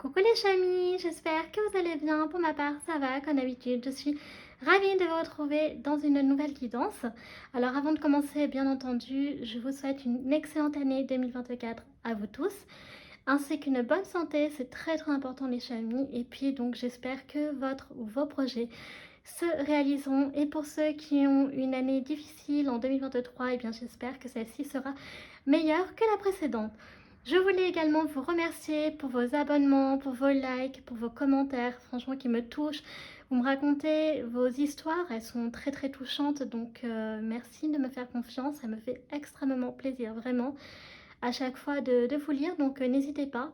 Coucou les chamis, j'espère que vous allez bien. Pour ma part, ça va comme d'habitude. Je suis ravie de vous retrouver dans une nouvelle guidance. Alors avant de commencer, bien entendu, je vous souhaite une excellente année 2024 à vous tous, ainsi qu'une bonne santé, c'est très important les chamis. Et puis donc j'espère que votre ou vos projets se réaliseront. Et pour ceux qui ont une année difficile en 2023, eh bien j'espère que celle-ci sera meilleure que la précédente. Je voulais également vous remercier pour vos abonnements, pour vos likes, pour vos commentaires, franchement qui me touchent. Vous me racontez vos histoires, elles sont très touchantes, donc merci de me faire confiance, ça me fait extrêmement plaisir, vraiment, à chaque fois de vous lire, donc n'hésitez pas.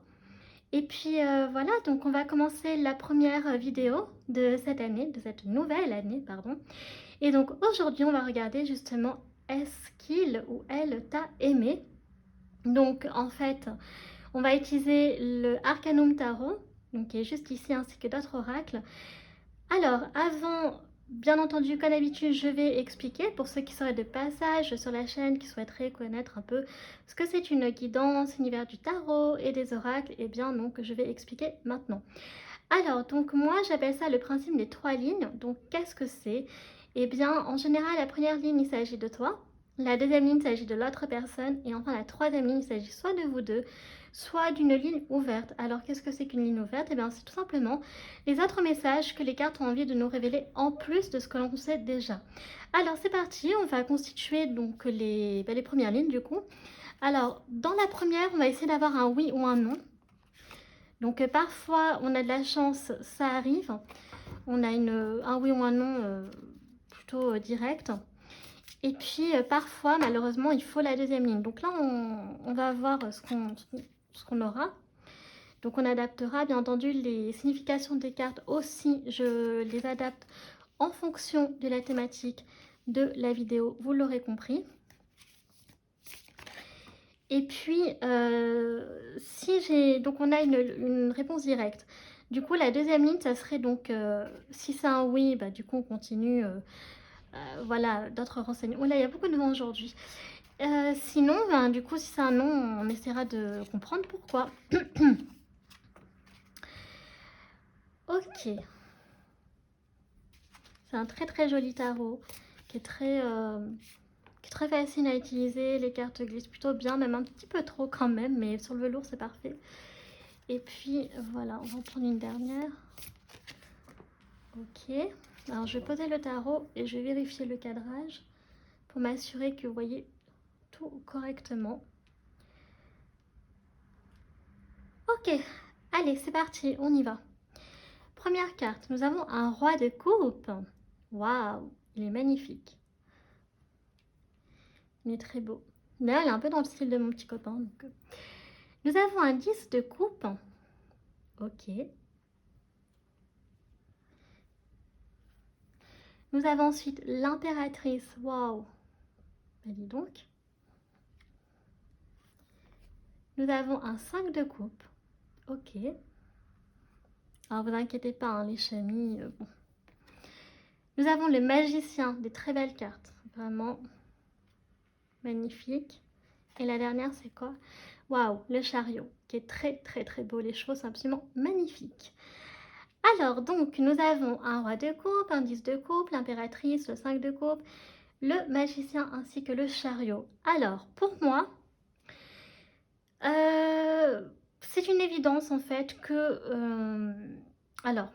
Et puis voilà, donc on va commencer la première vidéo de cette année, de cette nouvelle année, pardon. Et donc aujourd'hui, on va regarder justement est-ce qu'il ou elle t'a aimé. Donc en fait, on va utiliser le Arcanum Tarot, donc qui est juste ici, ainsi que d'autres oracles. Alors avant, bien entendu, comme d'habitude, je vais expliquer pour ceux qui seraient de passage sur la chaîne, qui souhaiteraient connaître un peu ce que c'est une guidance, l'univers du tarot et des oracles, et bien donc je vais expliquer maintenant. Alors donc moi j'appelle ça le principe des 3 lignes. Donc qu'est-ce que c'est? Eh bien en général la première ligne il s'agit de toi, la deuxième ligne il s'agit de l'autre personne et enfin la troisième ligne il s'agit soit de vous deux, soit d'une ligne ouverte. Alors qu'est-ce que c'est qu'une ligne ouverte? Eh bien c'est tout simplement les autres messages que les cartes ont envie de nous révéler en plus de ce que l'on sait déjà. Alors c'est parti, on va constituer donc les premières lignes du coup. Alors dans la première on va essayer d'avoir un oui ou un non. Donc parfois on a de la chance, ça arrive, on a un oui ou un non plutôt direct. Et puis parfois malheureusement il faut la deuxième ligne. Donc là on va voir ce qu'on aura. Donc on adaptera bien entendu les significations des cartes aussi, je les adapte en fonction de la thématique de la vidéo, vous l'aurez compris. Et puis, si j'ai... Donc, on a une réponse directe. Du coup, la deuxième ligne, ça serait donc... si c'est un oui, bah, du coup, on continue. Voilà, d'autres renseignements. Oh là, il y a beaucoup de vent aujourd'hui. Sinon, ben, du coup, si c'est un non, on essaiera de comprendre pourquoi. Ok. C'est un très joli tarot qui est très facile à utiliser. Les cartes glissent plutôt bien, même un petit peu trop quand même, mais sur le velours, c'est parfait. Et puis voilà, on va en prendre une dernière. Ok, alors je vais poser le tarot et je vais vérifier le cadrage pour m'assurer que vous voyez tout correctement. Ok, allez, c'est parti, on y va. Première carte, nous avons un roi de coupe. Waouh, il est magnifique. Il est très beau. D'ailleurs, il est un peu dans le style de mon petit copain. Donc... Nous avons un 10 de coupe. Ok. Nous avons ensuite l'impératrice. Waouh. Ben dis donc. Nous avons un 5 de coupe. Ok. Alors, vous inquiétez pas, hein, les chamis. Bon. Nous avons le magicien, des très belles cartes. Vraiment magnifique. Et la dernière, c'est quoi? Waouh, le chariot, qui est très beau. Les chevaux sont absolument magnifiques. Alors, donc, nous avons un roi de coupe, un 10 de coupe, l'impératrice, le 5 de coupe, le magicien ainsi que le chariot. Alors, pour moi, c'est une évidence en fait que... alors,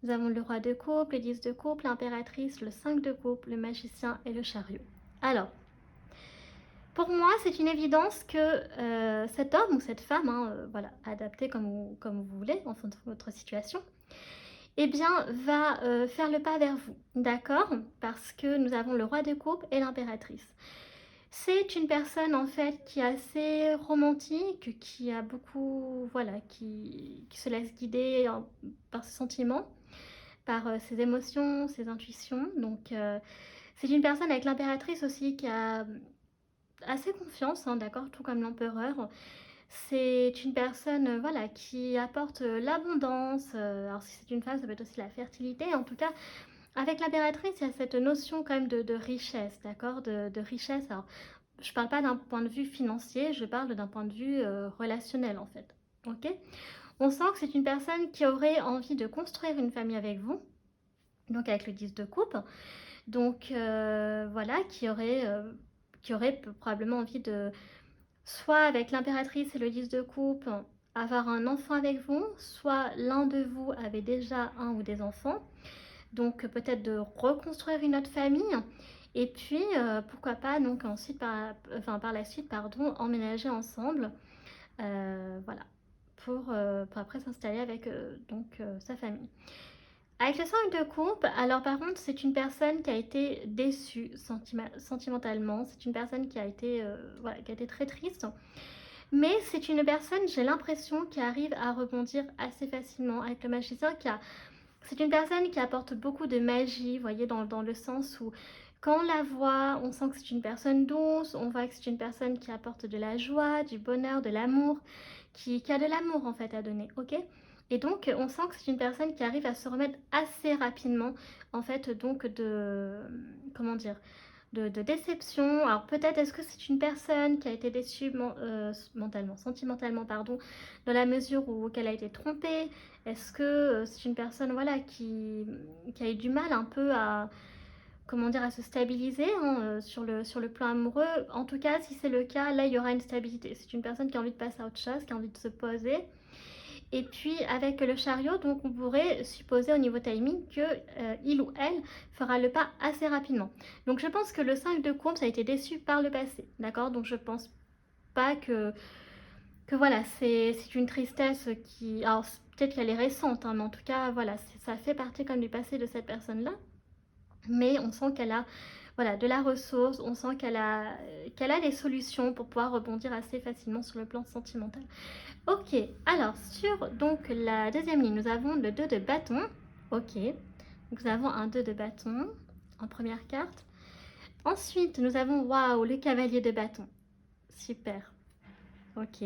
nous avons le roi de coupe, le 10 de coupe, l'impératrice, le 5 de coupe, le magicien et le chariot. Alors, pour moi, c'est une évidence que cet homme ou cette femme, hein, voilà, adapté comme vous voulez, en fonction de votre situation, eh bien, va faire le pas vers vous, d'accord? Parce que nous avons le roi de coupe et l'impératrice. C'est une personne en fait qui est assez romantique, qui a beaucoup, voilà, qui se laisse guider par ses sentiments, par ses émotions, ses intuitions. Donc c'est une personne avec l'impératrice aussi qui a assez confiance, hein, d'accord, tout comme l'empereur. C'est une personne voilà, qui apporte l'abondance. Alors si c'est une femme, ça peut être aussi la fertilité. En tout cas, avec l'impératrice, il y a cette notion quand même de richesse, d'accord, de richesse. Alors, je ne parle pas d'un point de vue financier, je parle d'un point de vue relationnel en fait. ok? On sent que c'est une personne qui aurait envie de construire une famille avec vous, donc avec le 10 de coupe. Donc voilà, qui aurait probablement envie de, soit avec l'impératrice et le 10 de coupe, avoir un enfant avec vous, soit l'un de vous avait déjà un ou des enfants, donc peut-être de reconstruire une autre famille, et puis pourquoi pas donc ensuite par la suite pardon, emménager ensemble, voilà, pour après s'installer avec sa famille. Avec le 5 de coupe, alors par contre, c'est une personne qui a été déçue sentimentalement. C'est une personne qui a été, voilà, qui a été très triste. Mais c'est une personne, j'ai l'impression, qui arrive à rebondir assez facilement. Avec le magicien, c'est une personne qui apporte beaucoup de magie, vous voyez, dans le sens où quand on la voit, on sent que c'est une personne douce, on voit que c'est une personne qui apporte de la joie, du bonheur, de l'amour, qui a de l'amour en fait à donner, ok? Et donc on sent que c'est une personne qui arrive à se remettre assez rapidement en fait donc comment dire, de déception. Alors peut-être est-ce que c'est une personne qui a été déçue mentalement, sentimentalement pardon, dans la mesure où qu'elle a été trompée. Est-ce que c'est une personne voilà qui a eu du mal un peu à comment dire, à se stabiliser hein, sur le plan amoureux. En tout cas, si c'est le cas, là, il y aura une stabilité. C'est une personne qui a envie de passer à autre chose, qui a envie de se poser. Et puis, avec le chariot, donc, on pourrait supposer au niveau timing que il ou elle fera le pas assez rapidement. Donc, je pense que le 5 de coupe, ça a été déçu par le passé. D'accord? Donc, je pense pas que voilà, c'est une tristesse qui... Alors, peut-être qu'elle est récente, hein, mais en tout cas, voilà, ça fait partie comme du passé de cette personne-là. Mais on sent qu'elle a voilà, de la ressource, on sent qu'elle a des solutions pour pouvoir rebondir assez facilement sur le plan sentimental. Ok, alors sur donc la deuxième ligne, nous avons le 2 de bâton. Ok, nous avons un 2 de bâton en première carte. Ensuite, nous avons, waouh, le cavalier de bâton. Super. Ok.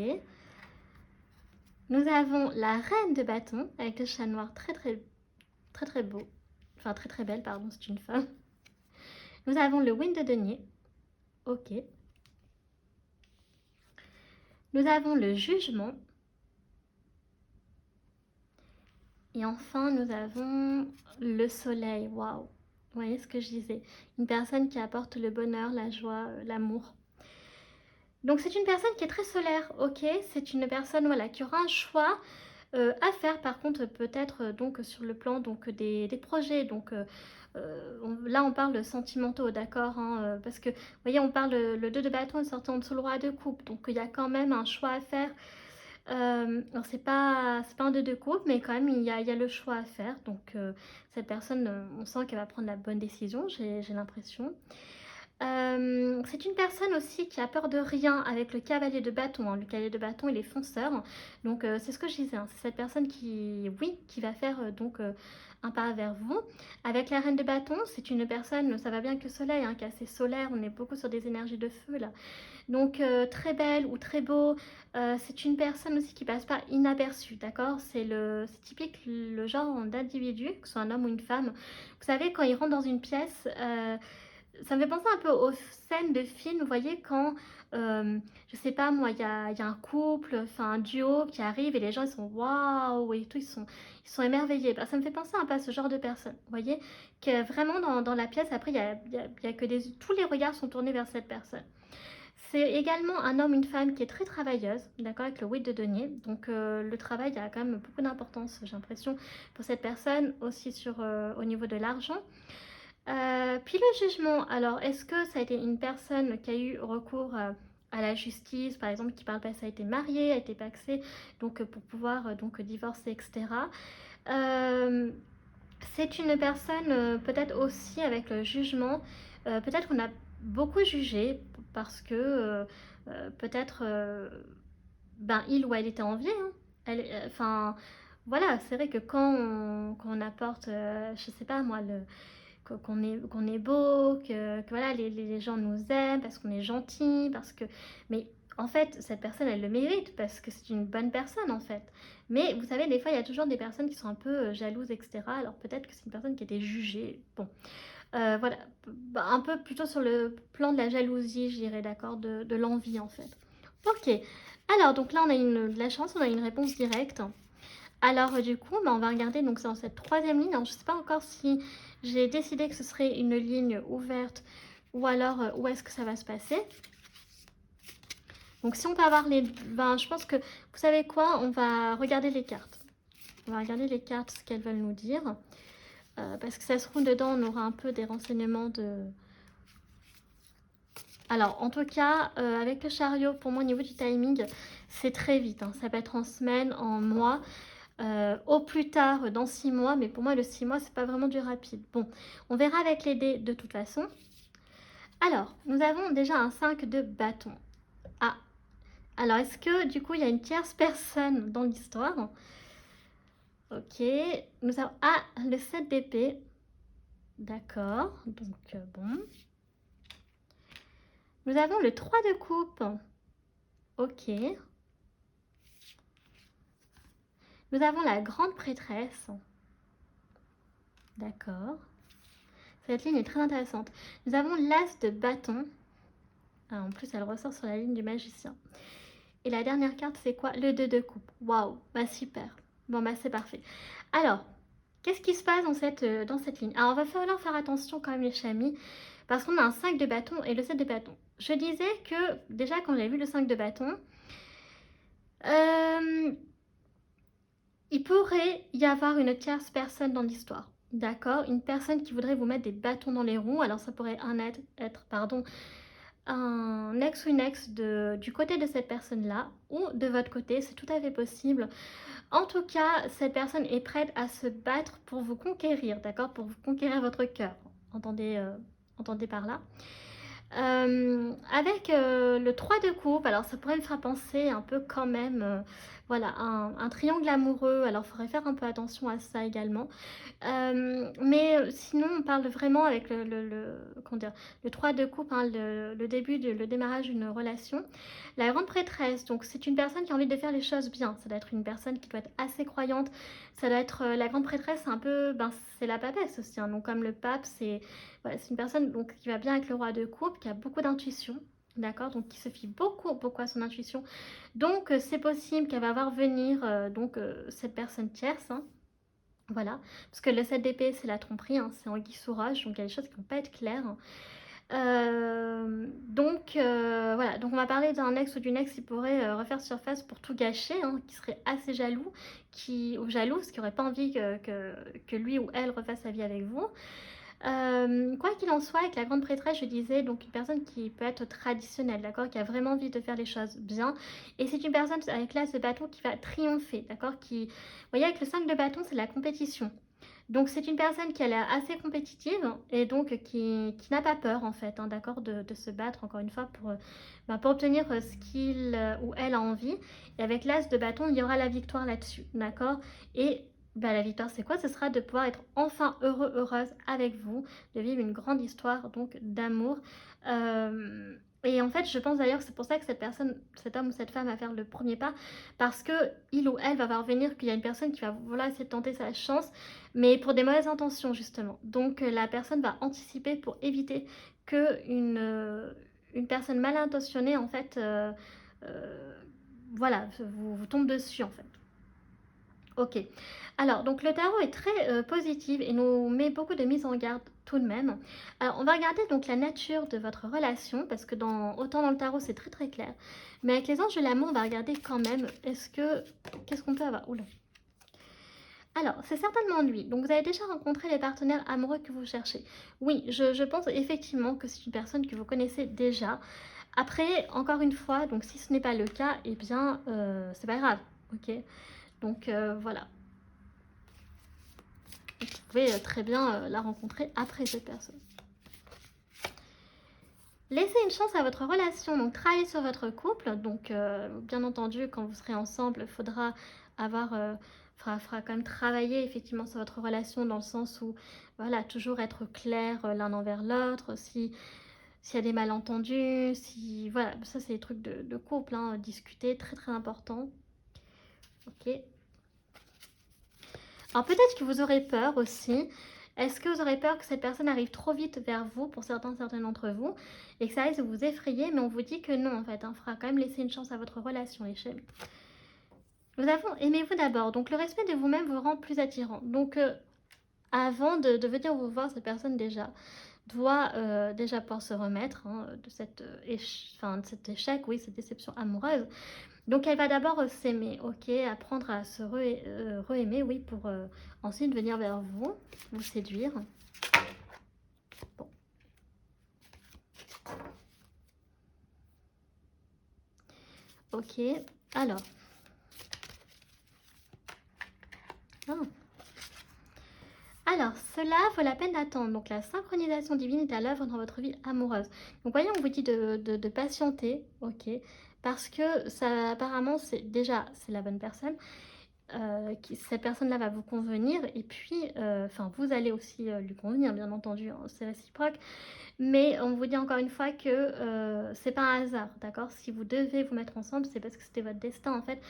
Nous avons la reine de bâton avec le chat noir très très très très beau. Enfin très très belle, pardon, c'est une femme. Nous avons le wind de denier. Ok. Nous avons le jugement. Et enfin, nous avons le soleil. Waouh! Vous voyez ce que je disais? Une personne qui apporte le bonheur, la joie, l'amour. Donc c'est une personne qui est très solaire, ok? C'est une personne voilà, qui aura un choix à faire par contre peut-être donc sur le plan donc, des projets. Donc là on parle sentimentaux, d'accord hein, parce que vous voyez on parle le 2 de bâton est sorti en dessous le roi de coupe. Donc il y a quand même un choix à faire. Alors c'est pas un 2 de coupe, mais quand même il y a le choix à faire. Donc cette personne, on sent qu'elle va prendre la bonne décision, j'ai l'impression. C'est une personne aussi qui a peur de rien avec le cavalier de bâton, hein. Le cavalier de bâton il est fonceur. Donc c'est ce que je disais, hein. C'est cette personne qui, oui, qui va faire un pas vers vous. Avec la reine de bâton, c'est une personne, ça va bien que soleil, hein, qui est assez solaire, on est beaucoup sur des énergies de feu là. Donc très belle ou très beau, c'est une personne aussi qui passe pas inaperçue, d'accord? C'est typique le genre d'individu, que ce soit un homme ou une femme. Vous savez, quand il rentre dans une pièce, ça me fait penser un peu aux scènes de films, vous voyez, quand, je sais pas moi, il y a un couple, enfin un duo qui arrive et les gens ils sont waouh et tout, ils sont émerveillés. Bah, ça me fait penser un peu à ce genre de personne, vous voyez, que vraiment dans la pièce, après, il y a que tous les regards sont tournés vers cette personne. C'est également un homme, une femme qui est très travailleuse, d'accord, avec le 8 de denier. Donc le travail a quand même beaucoup d'importance, j'ai l'impression, pour cette personne, aussi au niveau de l'argent. Puis le jugement, alors est-ce que ça a été une personne qui a eu recours à la justice, par exemple, qui par le passé a été mariée, a été paxée, donc pour pouvoir donc divorcer, etc. C'est une personne peut-être aussi avec le jugement, peut-être qu'on a beaucoup jugé parce que peut-être ben, il ou elle était envié. Hein. Enfin, voilà, c'est vrai que quand on apporte, je sais pas moi, qu'on est beau, que voilà, les gens nous aiment parce qu'on est gentil, parce que... Mais en fait, cette personne, elle le mérite parce que c'est une bonne personne en fait. Mais vous savez, des fois, il y a toujours des personnes qui sont un peu jalouses, etc. Alors peut-être que c'est une personne qui a été jugée. Bon, voilà, un peu plutôt sur le plan de la jalousie, je dirais, d'accord, de l'envie en fait. Ok, Alors, donc là, on a de la chance, on a une réponse directe. Alors, du coup, on va regarder, donc c'est dans cette troisième ligne. Alors, je ne sais pas encore si j'ai décidé que ce serait une ligne ouverte ou alors où est-ce que ça va se passer. Donc, si on peut avoir les... Ben, je pense que, vous savez quoi, on va regarder les cartes. On va regarder les cartes, ce qu'elles veulent nous dire. Parce que ça se trouve, dedans, on aura un peu des renseignements de... Alors, en tout cas, avec le chariot, pour moi, au niveau du timing, c'est très vite. Hein. Ça peut être en semaines, en mois, au plus tard dans 6 mois. Mais pour moi, le 6 mois, c'est pas vraiment du rapide. Bon, on verra avec les dés de toute façon. Alors, nous avons déjà un 5 de bâton. Ah, alors est-ce que, du coup, il y a une tierce personne dans l'histoire? Ok, nous avons... Ah, le 7 d'épée. D'accord, donc bon. Nous avons le 3 de coupe. Ok. Nous avons la grande prêtresse. D'accord. Cette ligne est très intéressante. Nous avons l'as de bâton. Ah, en plus, elle ressort sur la ligne du magicien. Et la dernière carte, c'est quoi? Le 2 de coupe. Waouh, bah super. Bon, bah c'est parfait. Alors, qu'est-ce qui se passe dans cette ligne? Alors, on va falloir faire attention quand même, les chamis, parce qu'on a un 5 de bâton et le 7 de bâton. Je disais que, déjà, quand j'ai vu le 5 de bâton, il pourrait y avoir une tierce personne dans l'histoire. D'accord? Une personne qui voudrait vous mettre des bâtons dans les roues. Alors, ça pourrait être un ex ou une ex du côté de cette personne-là ou de votre côté. C'est tout à fait possible. En tout cas, cette personne est prête à se battre pour vous conquérir. D'accord? Pour vous conquérir votre cœur. Entendez par là. Avec le 3 de coupe, alors ça pourrait me faire penser un peu quand même, voilà, un triangle amoureux. Alors il faudrait faire un peu attention à ça également. Mais sinon, on parle vraiment avec comment dire, le 3 de coupe, hein, le début, le démarrage d'une relation. La grande prêtresse, donc c'est une personne qui a envie de faire les choses bien. Ça doit être une personne qui doit être assez croyante. Ça doit être la grande prêtresse, c'est un peu, ben, c'est la papesse aussi. Hein, donc comme le pape, c'est voilà, une personne donc, qui va bien avec le roi de coupe, qui a beaucoup d'intuition. D'accord, donc qui se fie beaucoup à son intuition. Donc c'est possible qu'elle va voir venir cette personne tierce. Hein. Voilà, parce que le 7 d'épée, c'est la tromperie, hein, c'est anguille sous roche, donc il y a des choses qui ne vont pas être claires. Voilà, donc on va parler d'un ex ou d'une ex qui pourrait refaire surface pour tout gâcher, hein, qui serait assez jaloux, ou jalouse, qui n'aurait pas envie que lui ou elle refasse sa vie avec vous. Quoi qu'il en soit, avec la grande prêtresse, je disais, donc une personne qui peut être traditionnelle, d'accord, qui a vraiment envie de faire les choses bien. Et c'est une personne avec l'as de bâton qui va triompher, d'accord, qui... Vous voyez, avec le 5 de bâton, c'est la compétition. Donc c'est une personne qui a l'air assez compétitive et donc qui n'a pas peur en fait, hein, d'accord, de se battre encore une fois pour obtenir ce qu'il ou elle a envie. Et avec l'as de bâton, il y aura la victoire là-dessus, d'accord. Et la victoire, c'est quoi? Ce sera de pouvoir être enfin heureux, heureuse avec vous, de vivre une grande histoire donc d'amour. Et en fait, je pense d'ailleurs que c'est pour ça que cette personne, cet homme ou cette femme va faire le premier pas, parce que il ou elle va voir venir qu'il y a une personne qui va voilà, essayer de tenter sa chance, mais pour des mauvaises intentions justement. Donc la personne va anticiper pour éviter que une personne mal intentionnée en fait, voilà, vous tombe dessus en fait. Ok. Alors, donc le tarot est très positif et nous met beaucoup de mise en garde tout de même. Alors, on va regarder donc la nature de votre relation parce que autant dans le tarot c'est très très clair, mais avec les anges de l'amour, on va regarder quand même. Qu'est-ce qu'on peut avoir? Oula. Alors, c'est certainement lui. Donc, vous avez déjà rencontré les partenaires amoureux que vous cherchez. Oui, je pense effectivement que c'est une personne que vous connaissez déjà. Après, encore une fois, donc si ce n'est pas le cas, eh bien, c'est pas grave. Ok. Donc voilà. Vous pouvez très bien la rencontrer après cette personne. Laissez une chance à votre relation, donc travaillez sur votre couple. Donc bien entendu, quand vous serez ensemble, il faudra faudra quand même travailler effectivement sur votre relation dans le sens où, voilà, toujours être clair l'un envers l'autre. S'il y a des malentendus, voilà, ça c'est des trucs de couple, hein, discuter, très très important. Ok. Alors peut-être que vous aurez peur aussi Est-ce que vous aurez peur que cette personne arrive trop vite vers vous, pour certains d'entre vous, et que ça risque de vous effrayer, mais on vous dit que non, en fait, il faudra quand même laisser une chance à votre relation, les chéris. Nous avons aimez-vous d'abord, donc le respect de vous-même vous rend plus attirant. Donc, avant de venir vous voir, cette personne déjà doit déjà pouvoir se remettre de, de cet échec, oui, cette déception amoureuse. Donc elle va d'abord s'aimer, ok, apprendre à se re-aimer, oui, pour ensuite venir vers vous, vous séduire. Bon. Ok, alors. Oh. Alors, cela vaut la peine d'attendre. Donc, la synchronisation divine est à l'œuvre dans votre vie amoureuse. Donc, voyez, on vous dit de patienter, ok, parce que ça, apparemment, c'est la bonne personne. Cette personne-là va vous convenir, et puis, vous allez aussi lui convenir, bien entendu, hein, c'est réciproque. Mais on vous dit encore une fois que c'est pas un hasard, d'accord? Si vous devez vous mettre ensemble, c'est parce que c'était votre destin, en fait.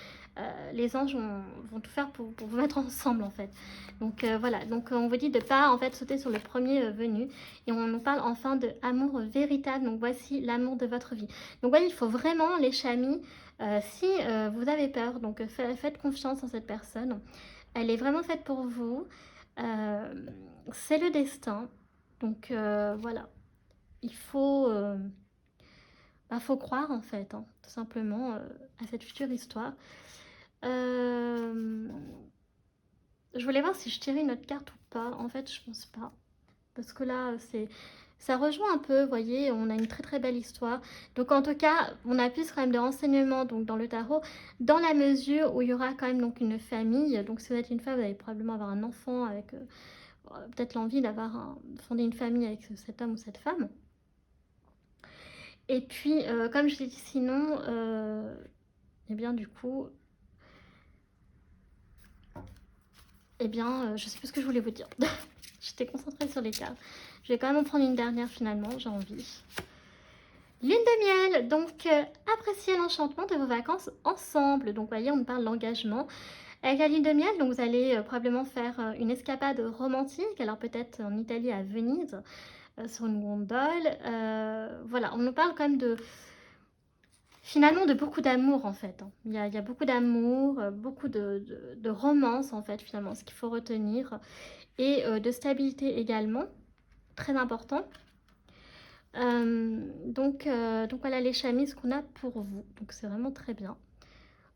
Les anges vont tout faire pour vous mettre ensemble, en fait. Donc voilà, donc on vous dit de pas en fait sauter sur le premier venu, et on nous parle enfin de amour véritable. Donc voici l'amour de votre vie. Donc voyez, il faut vraiment, les chamis, si vous avez peur, donc faites confiance en cette personne. Elle est vraiment faite pour vous. C'est le destin. Donc voilà, il faut croire en fait, hein, tout simplement, à cette future histoire. Je voulais voir si je tirais une autre carte ou pas. En fait, je pense pas. Parce que là, ça rejoint un peu, vous voyez, on a une très très belle histoire. Donc en tout cas, on a plus quand même de renseignements donc, dans le tarot, dans la mesure où il y aura quand même donc, une famille. Donc si vous êtes une femme, vous allez probablement avoir un enfant avec peut-être l'envie fonder une famille avec cet homme ou cette femme. Et puis, comme je l'ai dit sinon, eh bien du coup, je sais plus ce que je voulais vous dire. J'étais concentrée sur les cartes. Je vais quand même en prendre une dernière finalement, j'ai envie. Lune de miel, donc appréciez l'enchantement de vos vacances ensemble. Donc voyez, on parle d'engagement. Avec la lune de miel, donc vous allez probablement faire une escapade romantique, alors peut-être en Italie à Venise, sur une gondole. Voilà, on nous parle quand même finalement de beaucoup d'amour en fait. Hein. Il y a beaucoup d'amour, beaucoup de romance en fait finalement, ce qu'il faut retenir. Et de stabilité également, très important. Donc voilà les chamis, ce qu'on a pour vous. Donc c'est vraiment très bien.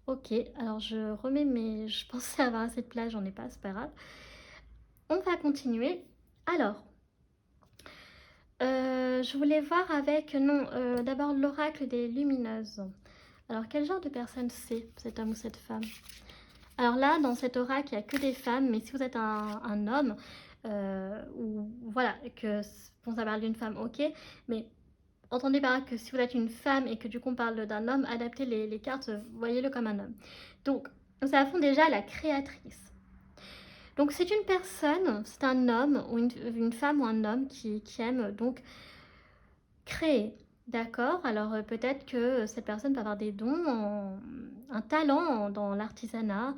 Ok, alors je remets mes... Je pensais avoir assez de place, j'en ai pas, c'est pas grave. On va continuer. Alors, je voulais voir avec... Non, d'abord l'oracle des lumineuses. Alors, quel genre de personne c'est, cet homme ou cette femme? Alors là, dans cet oracle, il n'y a que des femmes, mais si vous êtes un homme, ou voilà, que bon, ça parle d'une femme, ok, mais entendez par là que si vous êtes une femme et que du coup on parle d'un homme, adaptez les cartes, voyez-le comme un homme. Donc, nous avons déjà la créatrice. Donc c'est une personne, c'est un homme ou une femme ou un homme qui aime donc créer. D'accord. Alors peut-être que cette personne peut avoir des dons, un talent dans l'artisanat,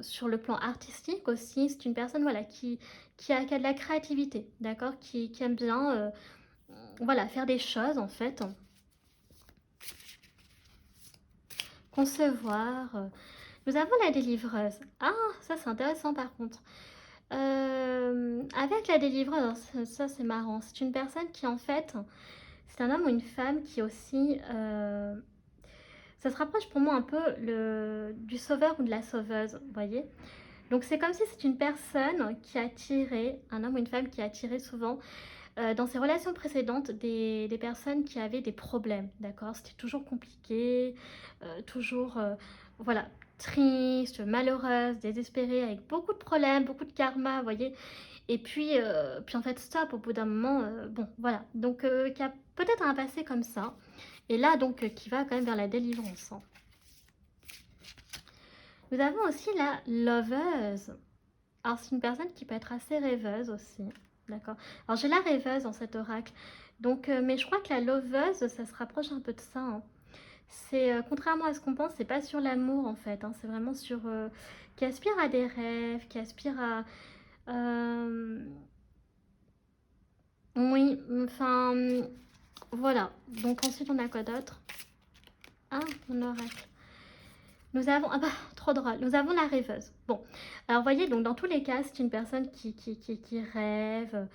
sur le plan artistique aussi. C'est une personne voilà, qui a de la créativité, d'accord, qui aime bien voilà, faire des choses en fait. Concevoir. Nous avons la délivreuse. Ah, ça c'est intéressant par contre. Avec la délivreuse, ça c'est marrant. C'est une personne qui en fait, c'est un homme ou une femme qui aussi... ça se rapproche pour moi un peu du sauveur ou de la sauveuse, vous voyez. Donc c'est comme si c'est une personne qui a attiré, un homme ou une femme qui a attiré souvent dans ses relations précédentes des personnes qui avaient des problèmes, d'accord. C'était toujours compliqué, toujours, voilà, triste, malheureuse, désespérée, avec beaucoup de problèmes, beaucoup de karma, vous voyez. Et puis en fait, stop, au bout d'un moment, bon, voilà. Donc, qui a peut-être un passé comme ça. Et là, donc, qui va quand même vers la délivrance. Hein. Nous avons aussi la loveuse. Alors, c'est une personne qui peut être assez rêveuse aussi. D'accord. Alors, j'ai la rêveuse dans cet oracle. Donc, mais je crois que la loveuse, ça se rapproche un peu de ça. Hein. C'est, contrairement à ce qu'on pense, c'est pas sur l'amour en fait. Hein, c'est vraiment sur... qui aspire à des rêves, qui aspire Oui, enfin, voilà. Donc ensuite, on a quoi d'autre? Ah, mon oracle. Nous avons... Ah bah, trop drôle. Nous avons la rêveuse. Bon, alors vous voyez, donc dans tous les cas, c'est une personne qui rêve,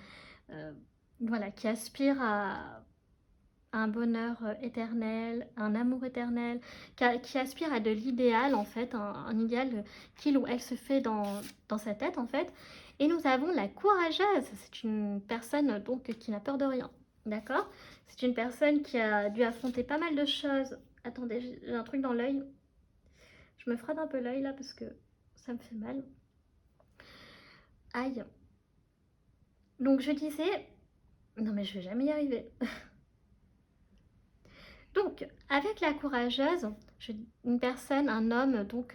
voilà, qui aspire à un bonheur éternel, un amour éternel, qui aspire à de l'idéal en fait, un idéal qu'il ou elle se fait dans sa tête en fait. Et nous avons la courageuse, c'est une personne donc qui n'a peur de rien, d'accord? C'est une personne qui a dû affronter pas mal de choses. Attendez, j'ai un truc dans l'œil. Je me frotte un peu l'œil là parce que ça me fait mal. Aïe. Donc je disais, non mais je vais jamais y arriver. Donc, avec la courageuse, une personne, un homme donc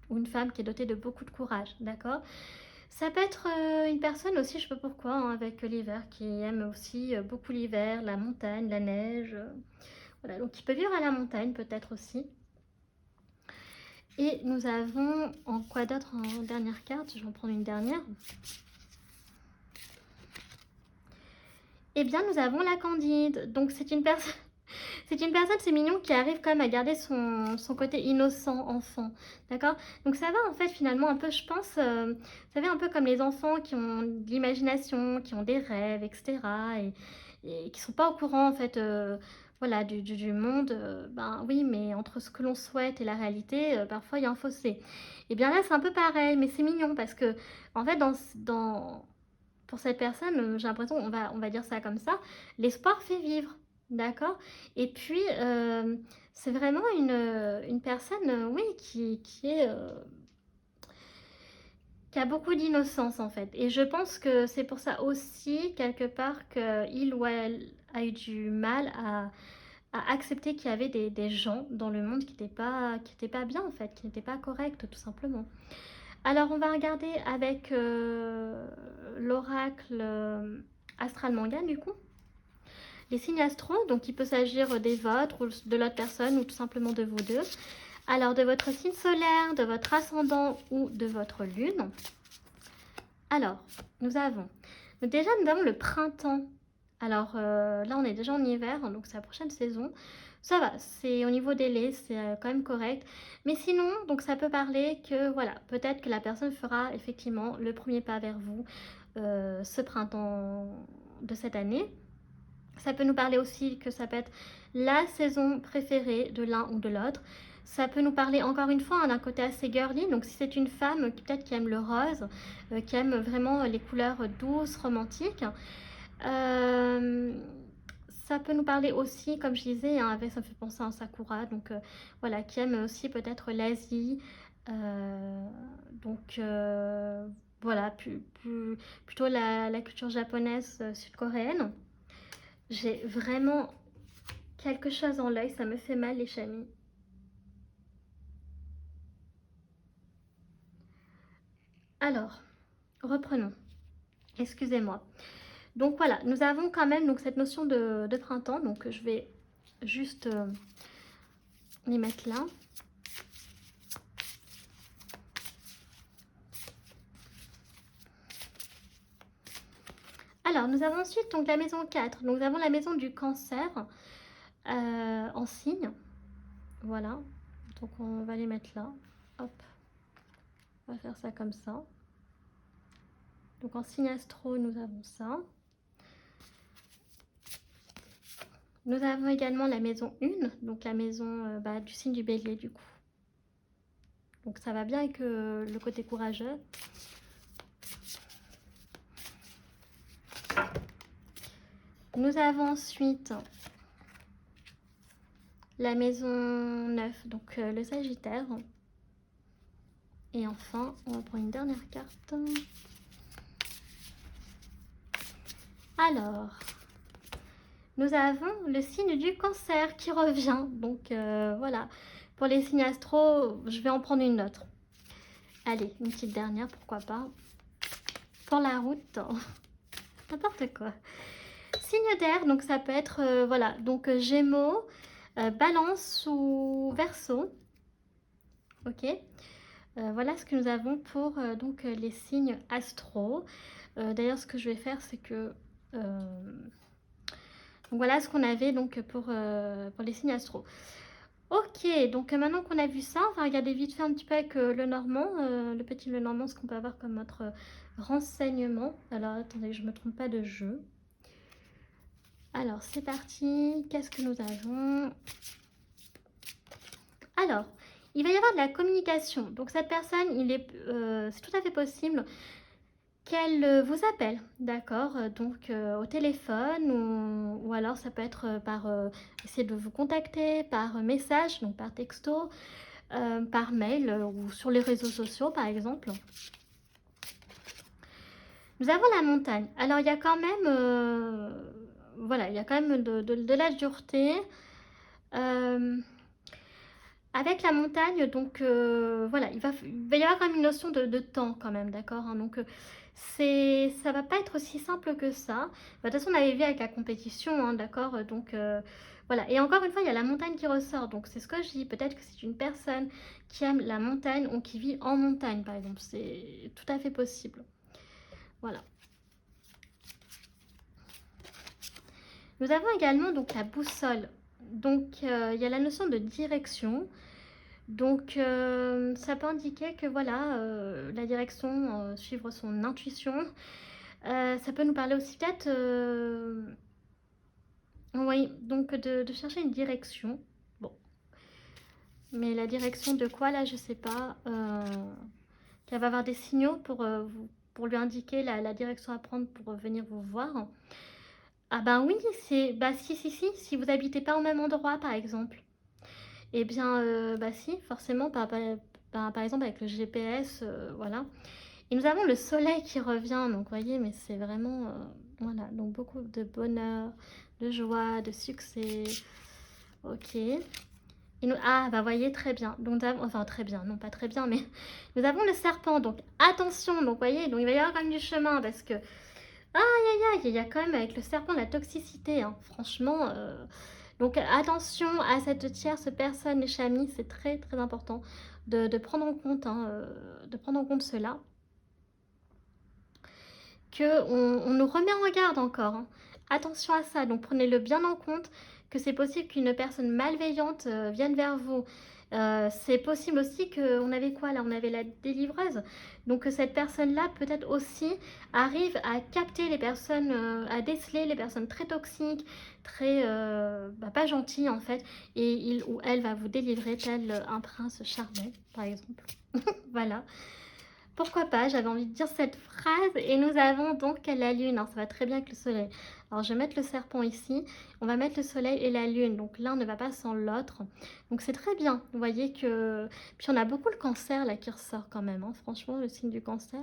ou une femme qui est dotée de beaucoup de courage, d'accord? Ça peut être une personne aussi, je sais pas pourquoi, hein, avec l'hiver, qui aime aussi beaucoup l'hiver, la montagne, la neige, voilà, donc qui peut vivre à la montagne peut-être aussi. Et nous avons, en quoi d'autre en dernière carte? Je vais en prendre une dernière. Eh bien, nous avons la Candide. Donc, c'est une personne... C'est une personne, c'est mignon, qui arrive quand même à garder son côté innocent, enfant. D'accord? Donc ça va en fait finalement un peu, je pense, vous savez, un peu comme les enfants qui ont de l'imagination, qui ont des rêves, etc. Et qui sont pas au courant en fait, voilà, du monde. Ben oui, mais entre ce que l'on souhaite et la réalité, parfois il y a un fossé. Et bien là, c'est un peu pareil, mais c'est mignon parce que en fait, pour cette personne, j'ai l'impression, on va dire ça comme ça, l'espoir fait vivre. D'accord. Et puis, c'est vraiment une personne, oui, qui a beaucoup d'innocence, en fait. Et je pense que c'est pour ça aussi, quelque part, qu'il ou elle a eu du mal à accepter qu'il y avait des gens dans le monde qui étaient pas bien, en fait, qui n'étaient pas corrects, tout simplement. Alors, on va regarder avec l'oracle Astral Manga, du coup. Les signes astro, donc il peut s'agir des vôtres ou de l'autre personne ou tout simplement de vous deux. Alors de votre signe solaire, de votre ascendant ou de votre lune. Alors, nous avons le printemps. Alors là, on est déjà en hiver, hein, donc c'est la prochaine saison. Ça va, c'est au niveau des laits, c'est quand même correct. Mais sinon, donc ça peut parler que voilà, peut-être que la personne fera effectivement le premier pas vers vous ce printemps de cette année. Ça peut nous parler aussi que ça peut être la saison préférée de l'un ou de l'autre. Ça peut nous parler encore une fois d'un côté assez girly. Donc si c'est une femme qui peut-être qui aime le rose, qui aime vraiment les couleurs douces, romantiques. Ça peut nous parler aussi, comme je disais, hein, ça me fait penser à un Sakura. Donc voilà, qui aime aussi peut-être l'Asie. Donc voilà, plutôt la culture japonaise, sud-coréenne. J'ai vraiment quelque chose dans l'œil, ça me fait mal les chamis. Alors, reprenons. Excusez-moi. Donc voilà, nous avons quand même donc, cette notion de printemps. Donc je vais juste les mettre là. Alors, nous avons ensuite donc, la maison 4. Donc, nous avons la maison du cancer en signe. Voilà. Donc, on va les mettre là. Hop. On va faire ça comme ça. Donc, en signe astro, nous avons ça. Nous avons également la maison 1, donc la maison du signe du bélier du coup. Donc ça va bien avec le côté courageux. Nous avons ensuite la maison 9, donc le Sagittaire. Et enfin, on va prendre une dernière carte. Alors, nous avons le signe du cancer qui revient. Donc voilà, pour les signes astro, je vais en prendre une autre. Allez, une petite dernière, pourquoi pas. Pour la route, n'importe quoi. Signe d'air, donc ça peut être, voilà, donc Gémeaux, Balance ou Verseau. Ok. Voilà ce que nous avons pour donc les signes astro. D'ailleurs, ce que je vais faire, c'est que donc voilà ce qu'on avait donc pour les signes astro. Ok, donc maintenant qu'on a vu ça, on va regarder vite fait un petit peu avec le normand, le petit le normand, ce qu'on peut avoir comme notre renseignement. Alors attendez, je ne me trompe pas de jeu. Alors c'est parti, qu'est-ce que nous avons? Alors, il va y avoir de la communication. Donc cette personne, c'est tout à fait possible qu'elle vous appelle, d'accord? Donc au téléphone ou alors ça peut être par essayer de vous contacter par message, donc par texto, par mail ou sur les réseaux sociaux par exemple. Nous avons la montagne. Alors il y a quand même, voilà, il y a quand même de la dureté. Avec la montagne, donc voilà, il va y avoir quand même une notion de temps quand même, d'accord, hein, donc ça va pas être aussi simple que ça. Bah, de toute façon, on avait vu avec la compétition, hein, d'accord, donc voilà. Et encore une fois, il y a la montagne qui ressort, donc c'est ce que je dis. Peut-être que c'est une personne qui aime la montagne ou qui vit en montagne, par exemple. C'est tout à fait possible. Voilà. Nous avons également donc la boussole. Donc il y a la notion de direction. Donc ça peut indiquer que voilà, la direction, suivre son intuition. Ça peut nous parler aussi peut-être, oui, donc de chercher une direction. Bon, mais la direction de quoi là, je sais pas. Qu'elle va avoir des signaux pour lui indiquer la direction à prendre pour venir vous voir. Ah ben oui, si vous habitez pas au même endroit par exemple. Eh bien, bah si, forcément, par exemple avec le GPS, voilà. Et nous avons le soleil qui revient, donc vous voyez, mais c'est vraiment, voilà, donc beaucoup de bonheur, de joie, de succès. Ok. Ah, bah voyez, très bien. Donc, enfin, très bien, non pas très bien, mais nous avons le serpent, donc attention, donc voyez, donc il va y avoir quand même du chemin, parce que, aïe, il y a quand même avec le serpent la toxicité, hein, franchement. Donc attention à cette tierce personne, les chamis, c'est très très important de prendre en compte, hein, de prendre en compte cela. On nous remet en garde encore, hein. Attention à ça, donc prenez-le bien en compte que c'est possible qu'une personne malveillante vienne vers vous. C'est possible aussi qu'on avait quoi là? On avait la délivreuse. Donc que cette personne-là peut-être aussi arrive à capter les personnes, à déceler les personnes très toxiques, très pas gentilles en fait. Et il ou elle va vous délivrer tel un prince charmant, par exemple. Voilà. Pourquoi pas, j'avais envie de dire cette phrase. Et nous avons donc la lune, hein, ça va très bien avec le soleil. Alors je vais mettre le serpent ici, on va mettre le soleil et la lune, donc l'un ne va pas sans l'autre. Donc c'est très bien, vous voyez que... Puis on a beaucoup le cancer là qui ressort quand même, hein, franchement, le signe du cancer.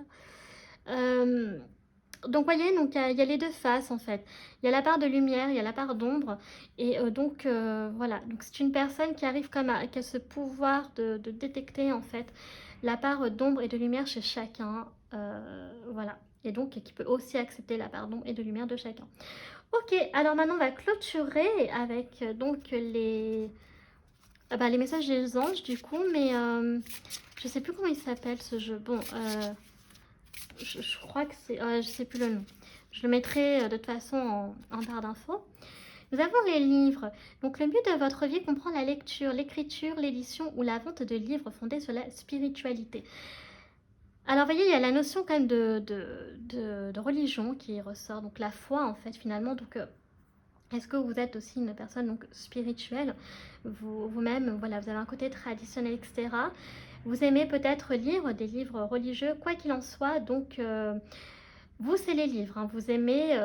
Donc vous voyez, donc il y a les deux faces en fait. Il y a la part de lumière, il y a la part d'ombre. Et donc voilà, donc c'est une personne qui arrive qui a ce pouvoir de détecter en fait la part d'ombre et de lumière chez chacun. Voilà. Et donc qui peut aussi accepter la part d'ombre et de lumière de chacun. Ok, alors maintenant on va clôturer avec donc les messages des anges du coup, mais je sais plus comment il s'appelle ce jeu. Bon, je crois que c'est... je sais plus le nom. Je le mettrai de toute façon en barre d'infos. Nous avons les livres. Donc le but de votre vie comprend la lecture, l'écriture, l'édition ou la vente de livres fondés sur la spiritualité. Alors vous voyez, il y a la notion quand même de religion qui ressort, donc la foi en fait finalement. Donc est-ce que vous êtes aussi une personne donc spirituelle vous-même, voilà, vous avez un côté traditionnel, etc. Vous aimez peut-être lire des livres religieux, quoi qu'il en soit, donc vous, c'est les livres, hein. Vous aimez,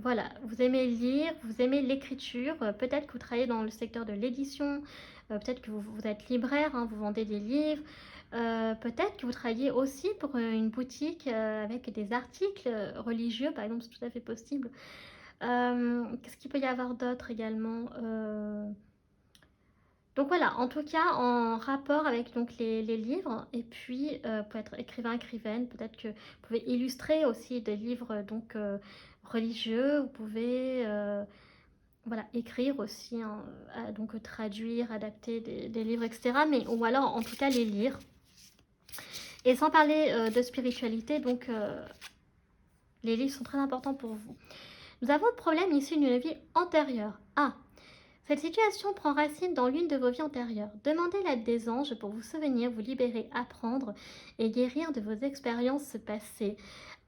voilà, vous aimez lire, vous aimez l'écriture. Peut-être que vous travaillez dans le secteur de l'édition, peut-être que vous êtes libraire, hein, vous vendez des livres. Peut-être que vous travaillez aussi pour une boutique avec des articles religieux, par exemple, c'est tout à fait possible. Qu'est-ce qu'il peut y avoir d'autre également? Donc voilà, en tout cas, en rapport avec donc, les livres, et puis pour être écrivain, écrivaine, peut-être que vous pouvez illustrer aussi des livres donc, religieux, vous pouvez voilà, écrire aussi, hein, donc traduire, adapter des livres, etc. Mais, ou alors en tout cas les lire. Et sans parler de spiritualité, donc les livres sont très importants pour vous. Nous avons le problème issu d'une vie antérieure. Ah, cette situation prend racine dans l'une de vos vies antérieures. Demandez l'aide des anges pour vous souvenir, vous libérer, apprendre et guérir de vos expériences passées.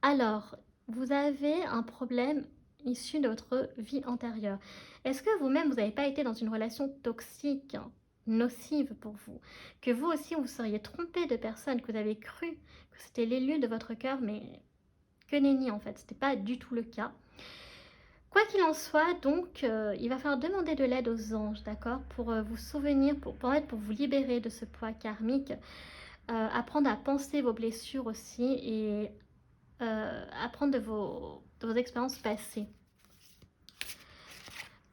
Alors, vous avez un problème issu de votre vie antérieure. Est-ce que vous-même, vous n'avez pas été dans une relation toxique, nocive pour vous? Que vous aussi, vous seriez trompé de personnes, que vous avez cru que c'était l'élu de votre cœur, mais que nenni en fait, ce n'était pas du tout le cas. Quoi qu'il en soit, donc, il va falloir demander de l'aide aux anges, d'accord, pour vous souvenir, pour vous libérer de ce poids karmique, apprendre à penser vos blessures aussi et apprendre de vos expériences passées.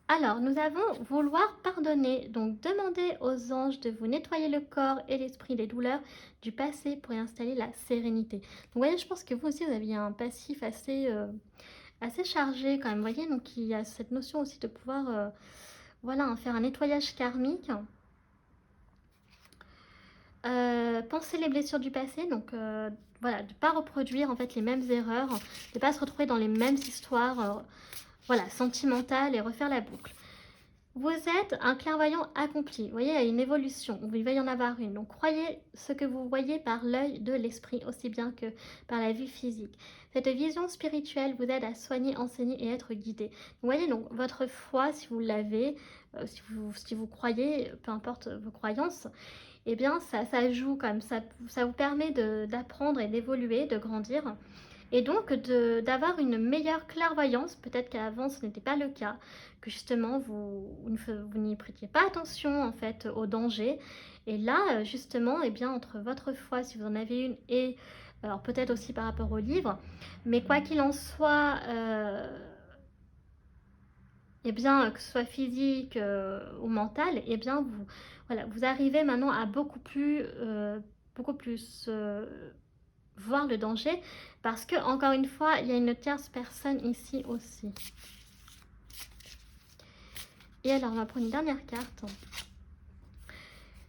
Alors, nous avons vouloir pardonner. Donc, demandez aux anges de vous nettoyer le corps et l'esprit des douleurs du passé pour y installer la sérénité. Donc, vous voyez, je pense que vous aussi, vous aviez un passif assez chargé quand même. Vous voyez, donc il y a cette notion aussi de pouvoir voilà, faire un nettoyage karmique. Penser les blessures du passé, donc voilà, de ne pas reproduire en fait les mêmes erreurs, de ne pas se retrouver dans les mêmes histoires voilà, sentimentales et refaire la boucle. Vous êtes un clairvoyant accompli, vous voyez, il y a une évolution, il va y en avoir une. Donc croyez ce que vous voyez par l'œil de l'esprit, aussi bien que par la vue physique. Cette vision spirituelle vous aide à soigner, enseigner et être guidé. Vous voyez, donc votre foi, si vous l'avez, si vous croyez, peu importe vos croyances, eh bien ça joue quand même, ça vous permet d'apprendre et d'évoluer, de grandir. Et donc d'avoir une meilleure clairvoyance, peut-être qu'avant ce n'était pas le cas, que justement vous n'y prêtiez pas attention en fait aux dangers. Et là justement, eh bien, entre votre foi, si vous en avez une, et alors peut-être aussi par rapport au livre, mais quoi qu'il en soit, eh bien, que ce soit physique ou mental, eh bien voilà, vous arrivez maintenant à beaucoup plus voir le danger, parce que encore une fois, il y a une tierce personne ici aussi. Et alors, on va prendre une dernière carte.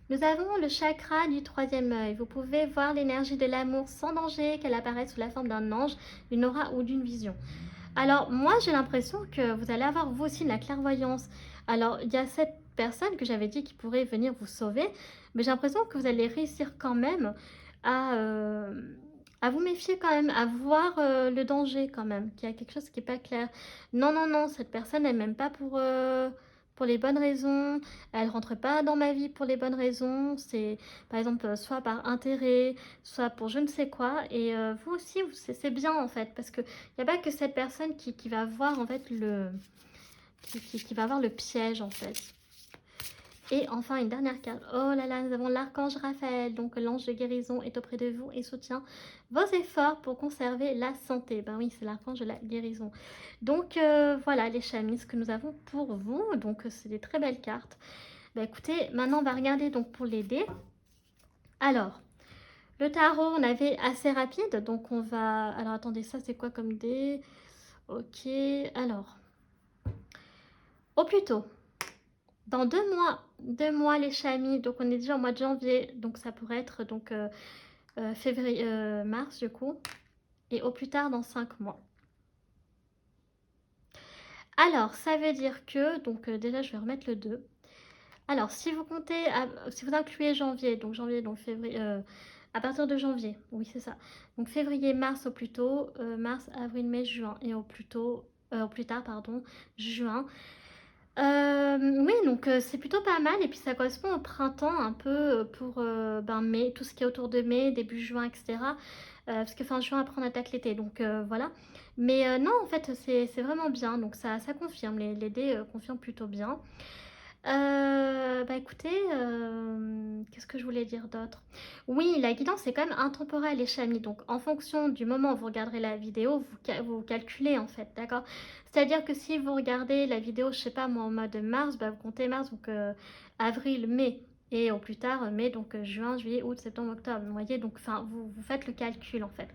Nous avons le chakra du troisième œil. Vous pouvez voir l'énergie de l'amour sans danger, qu'elle apparaisse sous la forme d'un ange, d'une aura ou d'une vision. Alors, moi, j'ai l'impression que vous allez avoir, vous aussi, de la clairvoyance. Alors, il y a cette personne que j'avais dit qui pourrait venir vous sauver, mais j'ai l'impression que vous allez réussir quand même à vous méfier quand même, à voir le danger quand même, qu'il y a quelque chose qui n'est pas clair. Non, non, non, cette personne, elle m'aime pas pour les bonnes raisons, elle rentre pas dans ma vie pour les bonnes raisons, c'est par exemple soit par intérêt, soit pour je ne sais quoi, et vous aussi, c'est bien en fait, parce qu'il n'y a pas que cette personne qui va voir en fait qui va voir le piège en fait. Et enfin, une dernière carte. Oh là là, nous avons l'archange Raphaël. Donc, l'ange de guérison est auprès de vous et soutient vos efforts pour conserver la santé. Ben oui, c'est l'archange de la guérison. Donc, voilà les chamis, ce que nous avons pour vous. Donc, c'est des très belles cartes. Ben écoutez, maintenant, on va regarder donc pour les dés. Alors, le tarot, on avait assez rapide. Donc, on va... Alors, attendez, ça, c'est quoi comme dés? Ok, alors... Au plus tôt. Dans 2 mois les chamis, donc on est déjà au mois de janvier, donc ça pourrait être donc février, mars du coup, et au plus tard dans 5 mois. Alors ça veut dire que, donc déjà je vais remettre le 2. Alors si vous comptez, si vous incluez janvier, donc février, à partir de janvier, oui c'est ça. Donc février, mars au plus tôt, mars, avril, mai, juin, et au plus tard, pardon, juin. Oui, donc c'est plutôt pas mal. Et puis ça correspond au printemps un peu pour mai, tout ce qui est autour de mai, début juin, etc. Parce que fin juin, après on attaque l'été, donc voilà. Mais non, en fait, c'est vraiment bien. Donc ça confirme, les dés confirment plutôt bien. Bah écoutez, qu'est-ce que je voulais dire d'autre? Oui, la guidance est quand même intemporelle, les chamis. Donc en fonction du moment où vous regarderez la vidéo, vous calculez en fait, d'accord? C'est-à-dire que si vous regardez la vidéo, je sais pas moi, en mode mars, bah vous comptez mars, donc avril, mai. Et au plus tard, mai, donc juin, juillet, août, septembre, octobre. Vous voyez, donc vous faites le calcul en fait.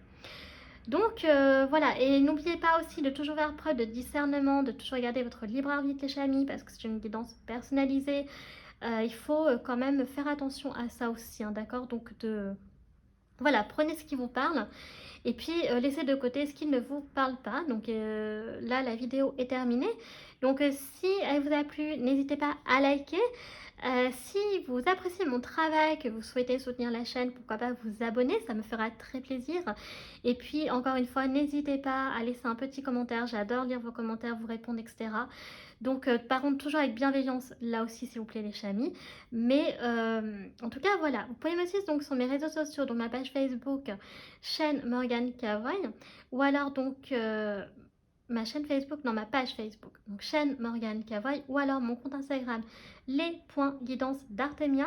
Donc voilà, et n'oubliez pas aussi de toujours faire preuve de discernement, de toujours garder votre libre arbitre les chamis, parce que c'est une guidance personnalisée. Il faut quand même faire attention à ça aussi, hein, d'accord? Donc Voilà, prenez ce qui vous parle et puis laissez de côté ce qui ne vous parle pas. Donc là, la vidéo est terminée. Donc si elle vous a plu, n'hésitez pas à liker. Si vous appréciez mon travail, que vous souhaitez soutenir la chaîne, pourquoi pas vous abonner, ça me fera très plaisir. Et puis encore une fois, n'hésitez pas à laisser un petit commentaire, j'adore lire vos commentaires, vous répondre, etc. Donc par contre, toujours avec bienveillance, là aussi s'il vous plaît les chamis. Mais en tout cas, voilà, vous pouvez me suivre donc sur mes réseaux sociaux, donc ma page Facebook, chaîne Morgane Cavoy, ou alors donc ma chaîne Facebook, non ma page Facebook, donc chaîne Morgane Cavoy, ou alors mon compte Instagram, les.guidance d'Artemia.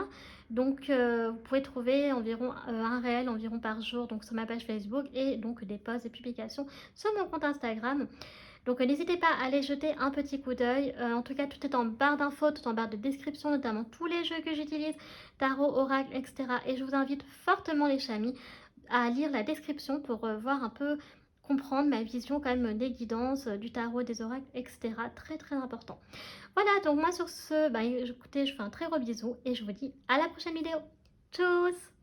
Donc vous pouvez trouver environ un réel environ par jour donc sur ma page Facebook et donc des posts et publications sur mon compte Instagram. Donc n'hésitez pas à aller jeter un petit coup d'œil. En tout cas, tout est en barre d'infos, tout en barre de description, notamment tous les jeux que j'utilise, tarot, oracle, etc. Et je vous invite fortement les chamis à lire la description pour voir un peu comprendre ma vision quand même des guidances, du tarot, des oracles, etc. Très très important. Voilà, donc moi sur ce, écoutez, je fais un très gros bisou et je vous dis à la prochaine vidéo. Tchuss!